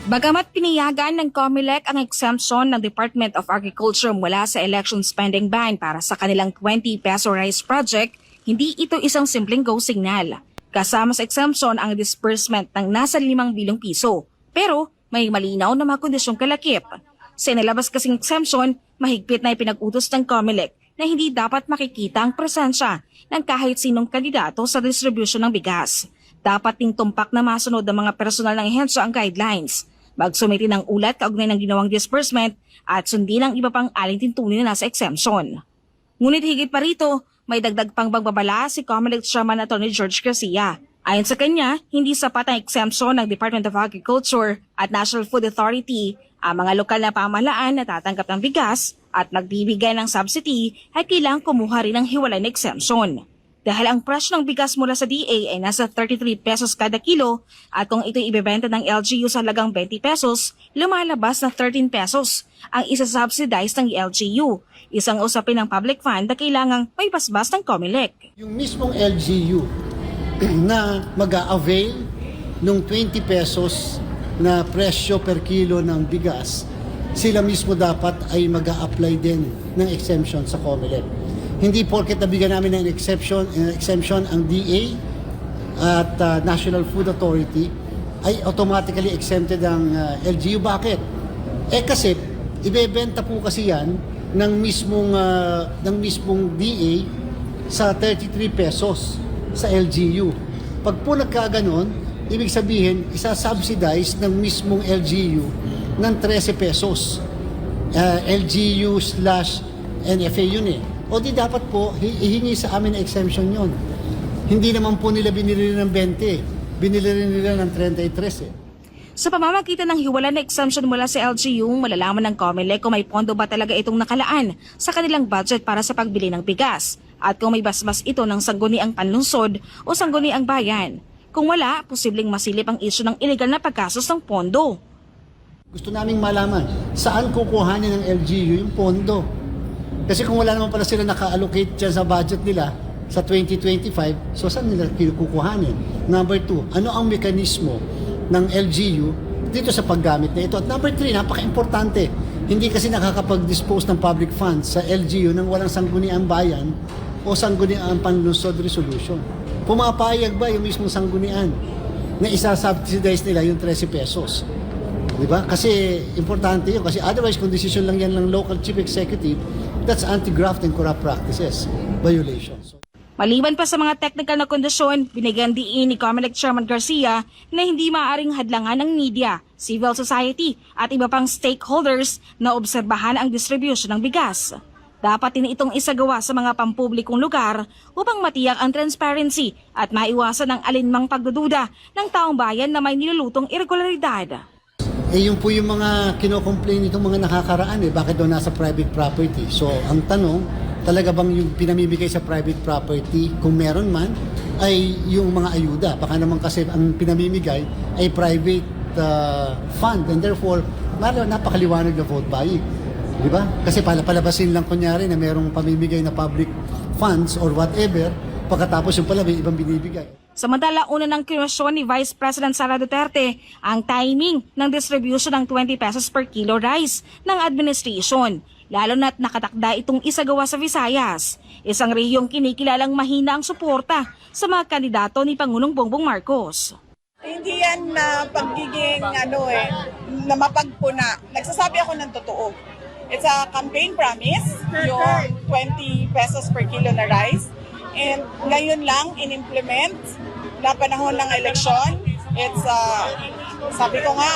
Bagamat piniyagan ng COMELEC ang exemption ng Department of Agriculture mula sa election spending ban para sa kanilang 20 peso rice project, hindi ito isang simpleng go signal. Kasama sa exemption ang disbursement ng nasa 5 bilyong piso. Pero may malinaw na mga kondisyong kalakip. Sa inilabas kasing exemption, mahigpit na ipinag-utos ng COMELEC na hindi dapat makikita ang presensya ng kahit sinong kandidato sa distribution ng bigas. Dapat ding tumpak na masunod ng mga personal ng ehensya ang guidelines. Magsumiti ng ulat kaugnay ng ginawang disbursement at sundin ang iba pang alintuntunin na nasa exemption. Ngunit higit pa rito, may dagdag pang pagbabala si COMELEC Chairman Atty. George Garcia. Ayon sa kanya, hindi sapat ang exemption ng Department of Agriculture at National Food Authority. Ang mga lokal na pamahalaan na tatanggap ng bigas at magbibigay ng subsidy ay kailangang kumuha rin ng hiwalay na exemption. Dahil ang presyo ng bigas mula sa DA ay nasa 33 pesos kada kilo at kung ito'y ibebenta ng LGU sa halagang 20 pesos, lumalabas na 13 pesos ang isa-subsidize ng LGU. Isang usapin ng public fund na kailangang may basbas ng COMELEC. Yung mismong LGU na mag-a-avail ng 20 pesos na presyo per kilo ng bigas, sila mismo dapat ay mag-a-apply din ng exemption sa COMELEC. Hindi porket nabigyan namin ng exemption ang DA at National Food Authority ay automatically exempted ang LGU. Bakit? Kasi ibebenta po kasi yan ng mismong DA sa 33 pesos sa LGU. Pag po nagkaganon, ibig sabihin isa-subsidize ng mismong LGU ng 13 pesos. LGU/NFA yun eh. O di dapat po, ihingi sa amin na exemption yon. Hindi naman po nila binili ng 20, binili rin nila ng 33 eh. Sa pamamagitan ng hiwala na exemption mula sa LGU, malalaman ng COMELEC kung may pondo ba talaga itong nakalaan sa kanilang budget para sa pagbili ng bigas at kung may basbas ito ng sangguniang panlungsod o sangguniang bayan. Kung wala, posibleng masilip ang isyu ng illegal na paggastos ng pondo. Gusto naming malaman, saan kukuhanin ng LGU yung pondo? Kasi kung wala naman pala sila naka-allocate dyan sa budget nila sa 2025, so saan nila kukuhanin? Number 2, ano ang mekanismo ng LGU dito sa paggamit na ito? At number 3, napaka-importante, hindi kasi nakakapag-dispose ng public funds sa LGU nang walang sangguniang bayan o sangguniang panlungsod resolution. Pumapayag ba yung mismong sanggunian na isa-subsidize nila yung 13 pesos? Diba? Kasi importante yun. Kasi otherwise, kung decision lang yan ng local chief executive, that's anti-graft and corrupt practices violations. Maliban pa sa mga technical na kondisyon, binigyan diin ni COMELEC Chairman Garcia na hindi maaaring hadlangan ng media, civil society at iba pang stakeholders na obserbahan ang distribution ng bigas. Dapat din itong isagawa sa mga pampublikong lugar upang matiyak ang transparency at maiwasan ang alinmang pagdududa ng taong bayan na may nilulutong irregularidad. Yun po yung mga kino-complain itong mga nakakaraan bakit daw nasa private property. So, ang tanong, talaga bang yung pinamimigay sa private property, kung meron man, ay yung mga ayuda. Baka naman kasi ang pinamimigay ay private fund and therefore, napakaliwanag na vote buying. Di ba? Kasi palabasin lang kunyari na merong pamimigay na public funds or whatever, pagkatapos yung pala may ibang binibigay. Samantala, una ng kinwestiyon ni Vice President Sara Duterte ang timing ng distribution ng 20 pesos per kilo rice ng administration, lalo na't nakatakda itong isagawa sa Visayas. Isang rehiyong kinikilalang mahina ang suporta sa mga kandidato ni Pangulong Bongbong Marcos. Hindi yan na pagiging na mapagpuna. Nagsasabi ako ng totoo. It's a campaign promise, yung 20 pesos per kilo na rice. And ngayon lang in-implement na panahon ng eleksyon. It's, sabi ko nga,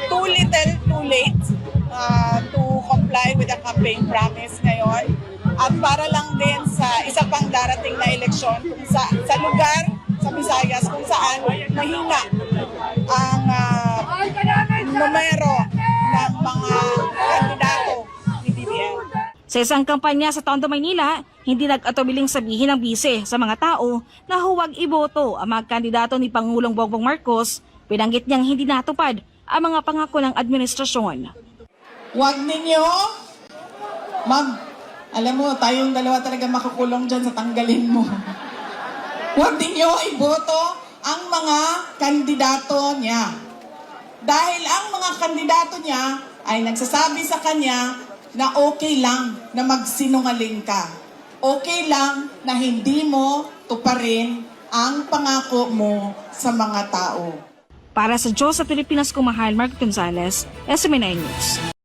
too little, too late to comply with the campaign promise ngayon. At para lang din sa isa pang darating na eleksyon kung sa lugar sa Visayas kung saan mahina ang numero ng mga kandidato ni BBM. Sa isang kampanya sa Tondo, Maynila, hindi nag-atubiling sabihin ng bise sa mga tao na huwag iboto ang mga kandidato ni Pangulong Bongbong Marcos. Binanggit niyang hindi natupad ang mga pangako ng administrasyon. Huwag ninyo, alam mo, tayong dalawa talaga makukulong dyan sa tanggalin mo. Huwag ninyo iboto ang mga kandidato niya. dahil ang mga kandidato niya ay nagsasabi sa kanya na okay lang na magsinungaling ka. Okay lang na hindi mo tuparin ang pangako mo sa mga tao. Para sa Diyos sa Pilipinas, Kumahal, Mark Gonzalez, SMNI News.